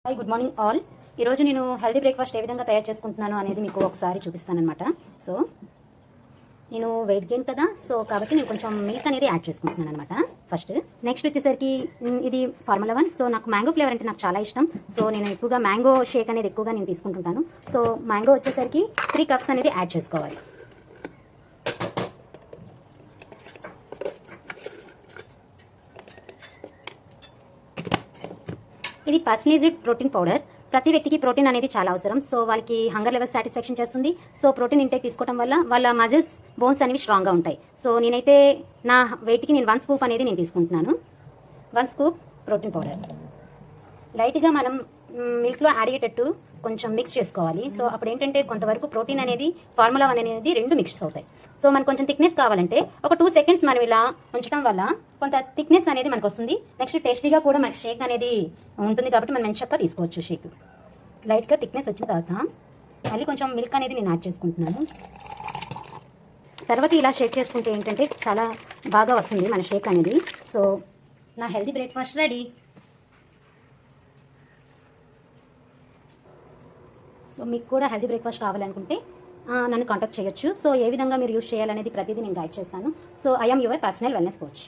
Hi, good morning all. ఈరోజు నేను healthy breakfast ఏ విధంగా తయారు చేసుకుంటున్నాను అనేది మీకు ఒకసారి చూపిస్తానమాట. సో నేను వెయిట్ గెయిన్ కదా, సో కాబట్టి నేను కొంచెం మిల్క్ అనేది యాడ్ చేసుకుంటున్నాను అనమాట ఫస్ట్. నెక్స్ట్ వచ్చేసరికి ఇది ఫార్ములా 1. సో నాకు మ్యాంగో ఫ్లేవర్ అంటే నాకు చాలా ఇష్టం. సో నేను ఎక్కువగా మ్యాంగో షేక్ అనేది ఎక్కువగా నేను తీసుకుంటుంటాను. సో మ్యాంగో వచ్చేసరికి 3 కప్స్ అనేది యాడ్ చేసుకోవాలి. ఇది పర్సనలైజ్డ్ ప్రోటీన్ పౌడర్. ప్రతి వ్యక్తికి ప్రోటీన్ అనేది చాలా అవసరం. సో వాళ్ళకి హంగర్ లెవెల్ సాటిస్ఫాక్షన్ చేస్తుంది. సో ప్రోటీన్ ఇంటేక్ తీసుకోవడం వల్ల వాళ్ళ మజిల్స్, బోన్స్ అనేవి స్ట్రాంగ్గా ఉంటాయి. సో నేనైతే నా వెయిట్కి నేను 1 స్కూప్ అనేది నేను తీసుకుంటున్నాను. 1 స్కూప్ ప్రోటీన్ పౌడర్ లైట్గా మనం మిల్క్లో యాడ్ అయ్యేటట్టు కొంచెం మిక్స్ చేసుకోవాలి. సో అప్పుడు ఏంటంటే కొంతవరకు ప్రోటీన్ అనేది, ఫార్ములా 1 అనేది 2 మిక్స్ అవుతాయి. సో మనకు కొంచెం థిక్నెస్ కావాలంటే ఒక 2 సెకండ్స్ మనం ఇలా ఉంచడం వల్ల కొంత థిక్నెస్ అనేది మనకు వస్తుంది. నెక్స్ట్ టేస్టీగా కూడా మనకి షేక్ అనేది ఉంటుంది కాబట్టి మనం మంచిగా తీసుకోవచ్చు. షేక్ లైట్గా థిక్నెస్ వచ్చిన తర్వాత మళ్ళీ కొంచెం మిల్క్ అనేది నేను యాడ్ చేసుకుంటున్నాను. తర్వాత ఇలా షేక్ చేసుకుంటే ఏంటంటే చాలా బాగా వస్తుంది మన షేక్ అనేది. సో నా హెల్దీ బ్రేక్ఫాస్ట్ రెడీ. సో మీకు కూడా హెల్దీ బ్రేక్ఫాస్ట్ కావాలనుకుంటే నన్ను కాంటాక్ట్ చేయొచ్చు. సో ఏ విధంగా మీరు యూజ్ చేయాలనేది ప్రతిదీ నేను గైడ్ చేస్తాను. So I am your personal wellness coach.